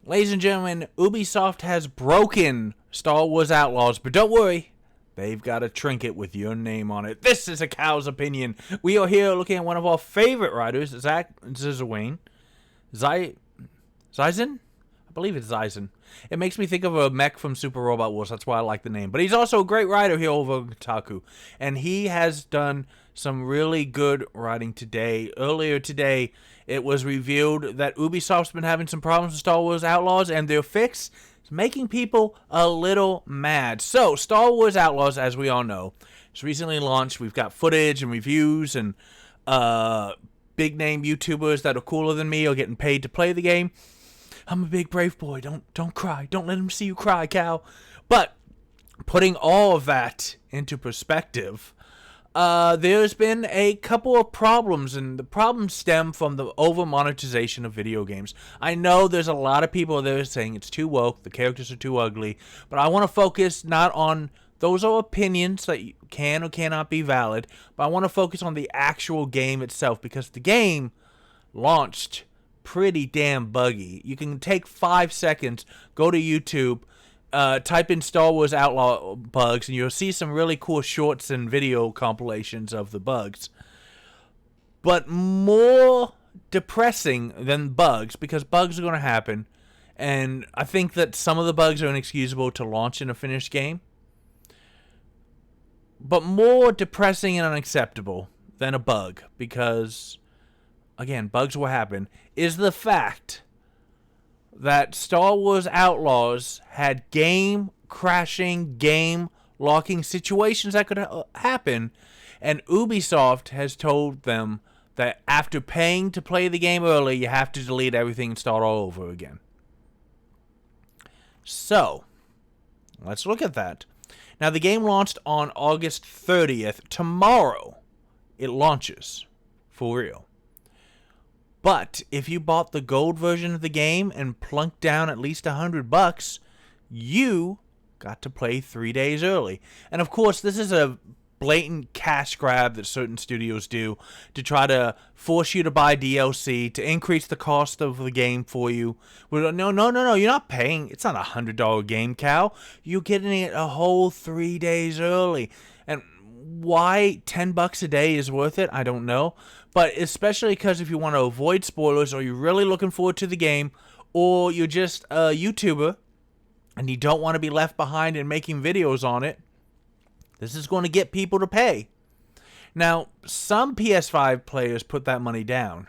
Ladies and gentlemen, Ubisoft has broken Star Wars Outlaws, but don't worry, they've got a trinket with your name on it. This is a cow's opinion. We are here looking at one of our favorite writers, Zach Zizawayne. Zizen? I believe it's Zizen. It makes me think of a mech from Super Robot Wars. That's why I like the name. But he's also a great writer here over Kotaku. And he has done some really good writing today. Earlier today, it was revealed that Ubisoft's been having some problems with Star Wars Outlaws, and their fix is making people a little mad. So, Star Wars Outlaws, as we all know, it's recently launched. We've got footage and reviews and big-name YouTubers that are cooler than me are getting paid to play the game. I'm a big brave boy. Don't cry. Don't let him see you cry, Cal. But putting all of that into perspective, there's been a couple of problems, and the problems stem from the over-monetization of video games. I know there's a lot of people there saying it's too woke, the characters are too ugly, but I want to focus not on those are opinions that can or cannot be valid, but I want to focus on the actual game itself, because the game launched pretty damn buggy. You can take 5 seconds, go to YouTube, type in Star Wars Outlaw bugs, and you'll see some really cool shorts and video compilations of the bugs. But more depressing than bugs, because bugs are going to happen, and I think that some of the bugs are inexcusable to launch in a finished game. But more depressing and unacceptable than a bug, because again, bugs will happen, is the fact that Star Wars Outlaws had game-crashing, game-locking situations that could happen, and Ubisoft has told them that after paying to play the game early, you have to delete everything and start all over again. So, let's look at that. Now, the game launched on August 30th. Tomorrow, it launches. For real. But if you bought the gold version of the game and plunked down at least $100, you got to play 3 days early. And of course, this is a blatant cash grab that certain studios do to try to force you to buy DLC to increase the cost of the game for you. Well, no, you're not paying. It's not a $100 game, Cal. You're getting it a whole 3 days early. And why $10 a day is worth it, I don't know. But especially because if you want to avoid spoilers, or you're really looking forward to the game, or you're just a YouTuber and you don't want to be left behind in making videos on it, this is going to get people to pay. Now, some PS5 players put that money down,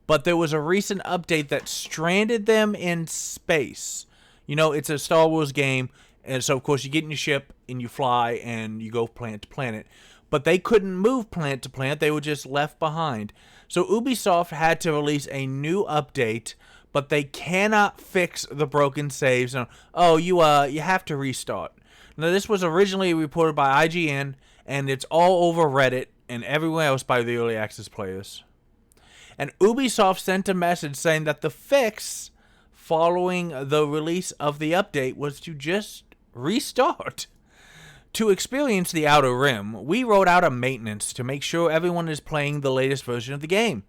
but there was a recent update that stranded them in space. You know, it's a Star Wars game, and so of course you get in your ship and you fly and you go planet to planet. But they couldn't move planet to planet. They were just left behind. So Ubisoft had to release a new update, but they cannot fix the broken saves. Oh, you have to restart. Now, this was originally reported by IGN, and it's all over Reddit and everywhere else by the early access players. And Ubisoft sent a message saying that the fix following the release of the update was to just restart. To experience the Outer Rim, we wrote out a maintenance to make sure everyone is playing the latest version of the game.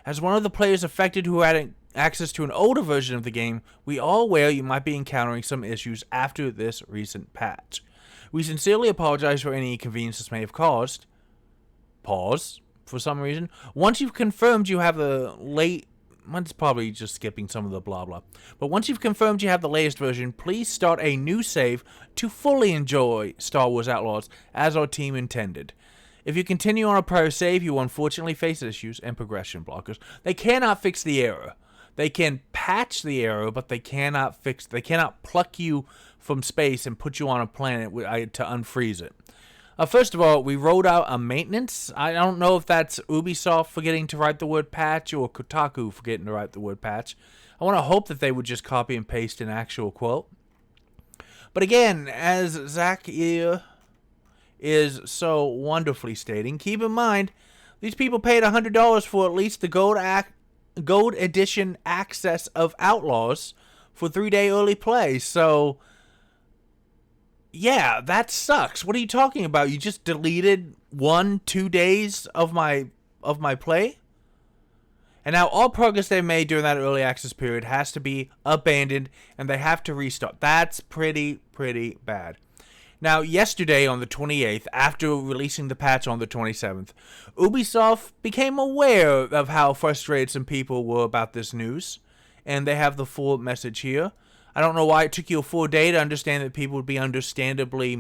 As one of the players affected who had access to an older version of the game, we are aware you might be encountering some issues after this recent patch. We sincerely apologize for any inconvenience this may have caused. Pause, for some reason. Once you've confirmed you have the it's probably just skipping some of the blah blah. But once you've confirmed you have the latest version, please start a new save to fully enjoy Star Wars Outlaws as our team intended. If you continue on a prior save, you will unfortunately face issues and progression blockers. They cannot fix the error. They can patch the error, but they cannot pluck you from space and put you on a planet to unfreeze it. First of all, we wrote out a maintenance. I don't know if that's Ubisoft forgetting to write the word patch or Kotaku forgetting to write the word patch. I want to hope that they would just copy and paste an actual quote. But again, as Zach is so wonderfully stating, keep in mind, these people paid $100 for at least the gold edition access of Outlaws for 3-day early play. So yeah, that sucks. What are you talking about? You just deleted 1-2 days of my play? And now all progress they made during that early access period has to be abandoned, and they have to restart. That's pretty bad. Now, yesterday on the 28th, after releasing the patch on the 27th, Ubisoft became aware of how frustrated some people were about this news, and they have the full message here. I don't know why it took you a full day to understand that people would be understandably...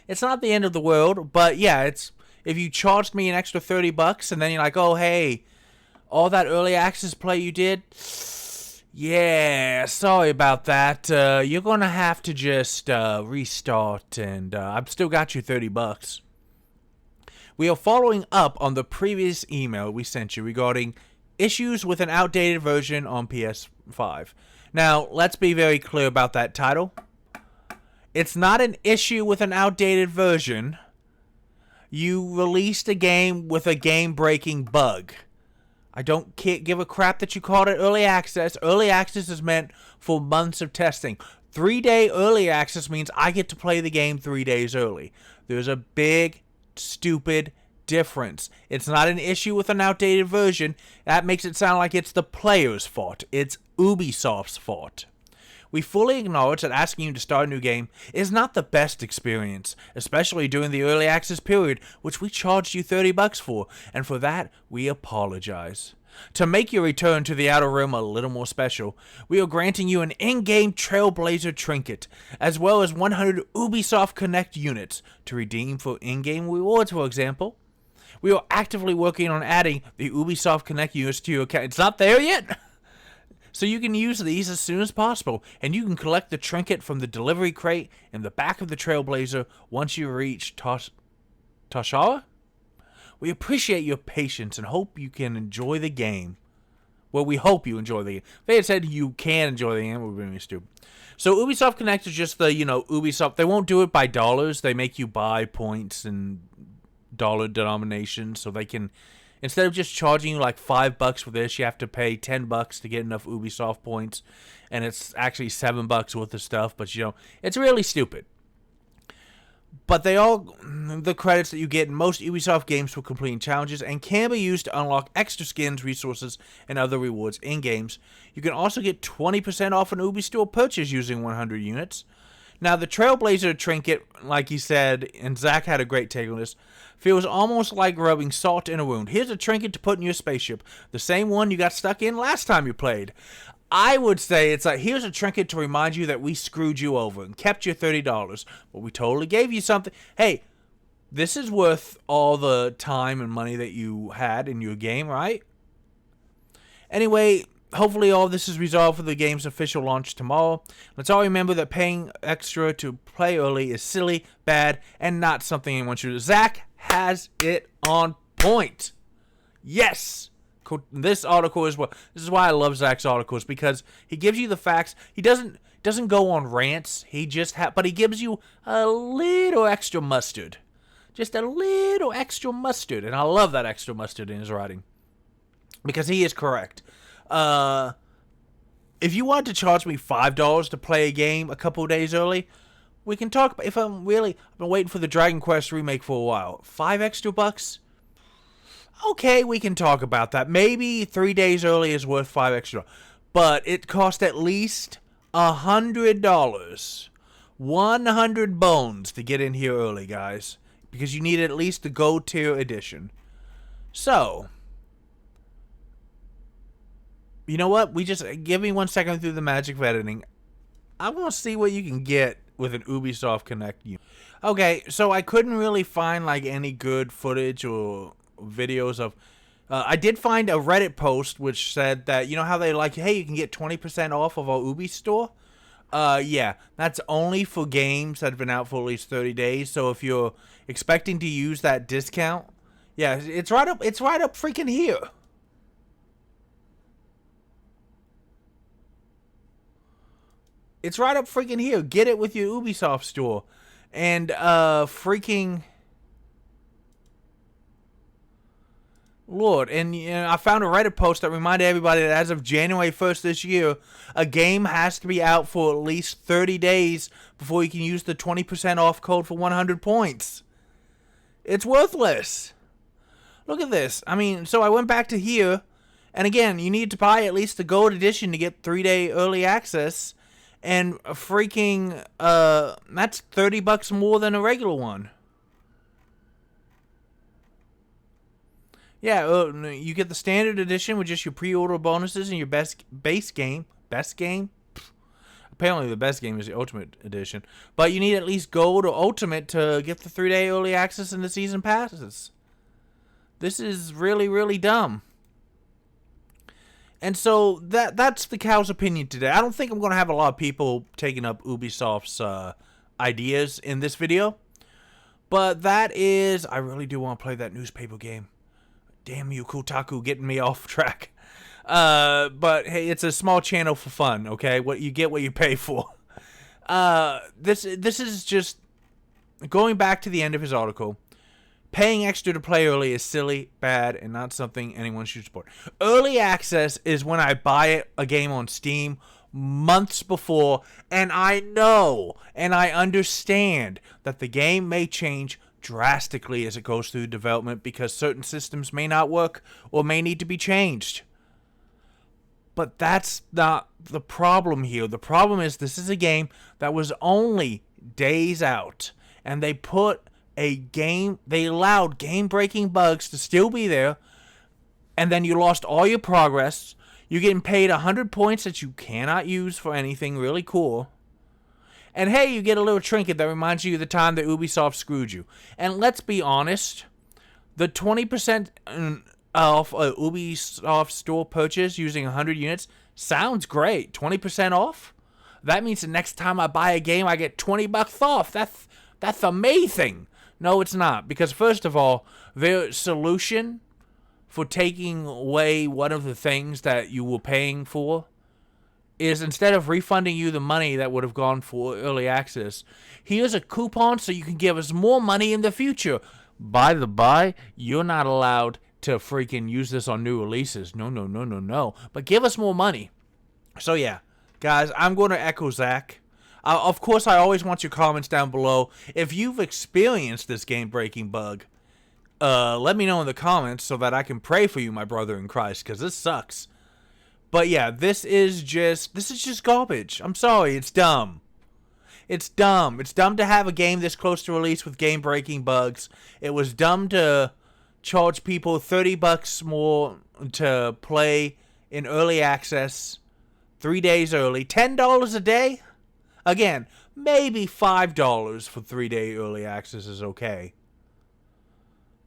It's not the end of the world, but yeah, it's... If you charged me an extra $30 and then you're like, oh, hey, all that early access play you did... Yeah, sorry about that. You're gonna have to just restart, and I've still got you $30. We are following up on the previous email we sent you regarding issues with an outdated version on PS5. Now, let's be very clear about that title. It's not an issue with an outdated version. You released a game with a game-breaking bug. I don't give a crap that you called it early access. Early access is meant for months of testing. 3-day early access means I get to play the game 3 days early. There's a big, stupid difference. It's not an issue with an outdated version. That makes it sound like it's the player's fault. It's Ubisoft's fault. We fully acknowledge that asking you to start a new game is not the best experience, especially during the early access period, which we charged you $30 for, and for that, we apologize. To make your return to the Outer Rim a little more special, we are granting you an in-game Trailblazer trinket, as well as 100 Ubisoft Connect units to redeem for in-game rewards, for example. We are actively working on adding the Ubisoft Connect units to your account. It's not there yet? So you can use these as soon as possible, and you can collect the trinket from the delivery crate in the back of the Trailblazer once you reach Toshara? We appreciate your patience and hope you can enjoy the game. Well, we hope you enjoy the game. If they had said you can enjoy the game, it would have been stupid. So Ubisoft Connect is just the, Ubisoft. They won't do it by dollars. They make you buy points in dollar denominations so they can... Instead of just charging you like $5 for this, you have to pay $10 to get enough Ubisoft points, and it's actually $7 worth of stuff. But it's really stupid. But the credits that you get in most Ubisoft games for completing challenges and can be used to unlock extra skins, resources, and other rewards in games. You can also get 20% off an Ubi Store purchase using 100 units. Now, the Trailblazer trinket, like he said, and Zach had a great take on this, feels almost like rubbing salt in a wound. Here's a trinket to put in your spaceship, the same one you got stuck in last time you played. I would say it's like, here's a trinket to remind you that we screwed you over and kept your $30, but we totally gave you something. Hey, this is worth all the time and money that you had in your game, right? Anyway, hopefully all this is resolved for the game's official launch tomorrow. Let's all remember that paying extra to play early is silly, bad, and not something anyone should do. Zach has it on point. Yes! This article is what... This is why I love Zach's articles, because he gives you the facts. He doesn't go on rants. He just... but he gives you a little extra mustard. Just a little extra mustard. And I love that extra mustard in his writing. Because he is correct. If you wanted to charge me $5 to play a game a couple days early, we can talk. I've been waiting for the Dragon Quest remake for a while. $5 extra? Okay, we can talk about that. Maybe 3 days early is worth $5 extra, but it cost at least $100, 100 bones to get in here early, guys, because you need at least the gold tier edition. So, you know what? Give me 1 second through the magic of editing. I want to see what you can get with an Ubisoft Connect unit. Okay, so I couldn't really find like any good footage or videos of... I did find a Reddit post which said that, you know how they like, hey, you can get 20% off of our Ubi store? Yeah, that's only for games that have been out for at least 30 days. So if you're expecting to use that discount, yeah, it's right up freaking here. It's right up freaking here. Get it with your Ubisoft store. And, freaking... Lord, and I found a Reddit post that reminded everybody that as of January 1st this year, a game has to be out for at least 30 days before you can use the 20% off code for 100 points. It's worthless. Look at this. I mean, so I went back to here, And again, you need to buy at least the gold edition to get 3-day early access. And a freaking, that's $30 more than a regular one. Yeah, you get the standard edition with just your pre-order bonuses and your base game. Best game? Apparently the best game is the Ultimate Edition. But you need at least Gold or Ultimate to get the 3-day early access and the season passes. This is really, really dumb. And so that's the cow's opinion today. I don't think I'm going to have a lot of people taking up Ubisoft's ideas in this video. But that is... I really do want to play that newspaper game. Damn you, Kotaku, getting me off track. But hey, it's a small channel for fun, okay? What you get, what you pay for. This is just going back to the end of his article. Paying extra to play early is silly, bad, and not something anyone should support. Early access is when I buy a game on Steam months before, and I know and I understand that the game may change drastically as it goes through development because certain systems may not work or may need to be changed. But that's not the problem here. The problem is this is a game that was only days out, and they allowed game-breaking bugs to still be there, and then you lost all your progress. You're getting paid 100 points that you cannot use for anything really cool. And hey, you get a little trinket that reminds you of the time that Ubisoft screwed you. And let's be honest, the 20% off a Ubisoft store purchase using 100 units sounds great. 20% off? That means the next time I buy a game, I get $20 off. That's amazing. No, it's not. Because first of all, their solution for taking away one of the things that you were paying for is instead of refunding you the money that would have gone for early access, here's a coupon so you can give us more money in the future. By the by, you're not allowed to freaking use this on new releases. No. But give us more money. So yeah, guys, I'm going to echo Zach. Of course, I always want your comments down below. If you've experienced this game-breaking bug, let me know in the comments so that I can pray for you, my brother in Christ, because this sucks. But yeah, this is just garbage. I'm sorry, it's dumb. It's dumb. It's dumb to have a game this close to release with game-breaking bugs. It was dumb to charge people $30 more to play in early access 3 days early. $10 a day? Again, maybe $5 for 3-day early access is okay.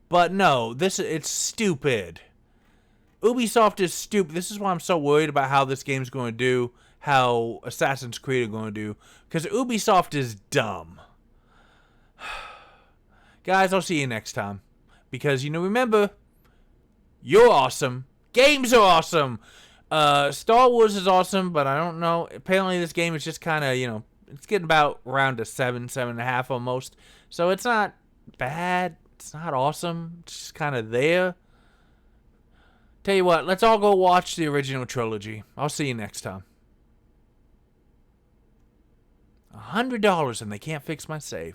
But no, it's stupid. Ubisoft is stupid. This is why I'm so worried about how this game's going to do, how Assassin's Creed are going to do, because Ubisoft is dumb. Guys, I'll see you next time. Because, remember, you're awesome. Games are awesome. Star Wars is awesome, but I don't know. Apparently this game is just kind of, it's getting about around a 7, 7.5 almost. So it's not bad. It's not awesome. It's just kind of there. Tell you what, let's all go watch the original trilogy. I'll see you next time. $100 and they can't fix my save.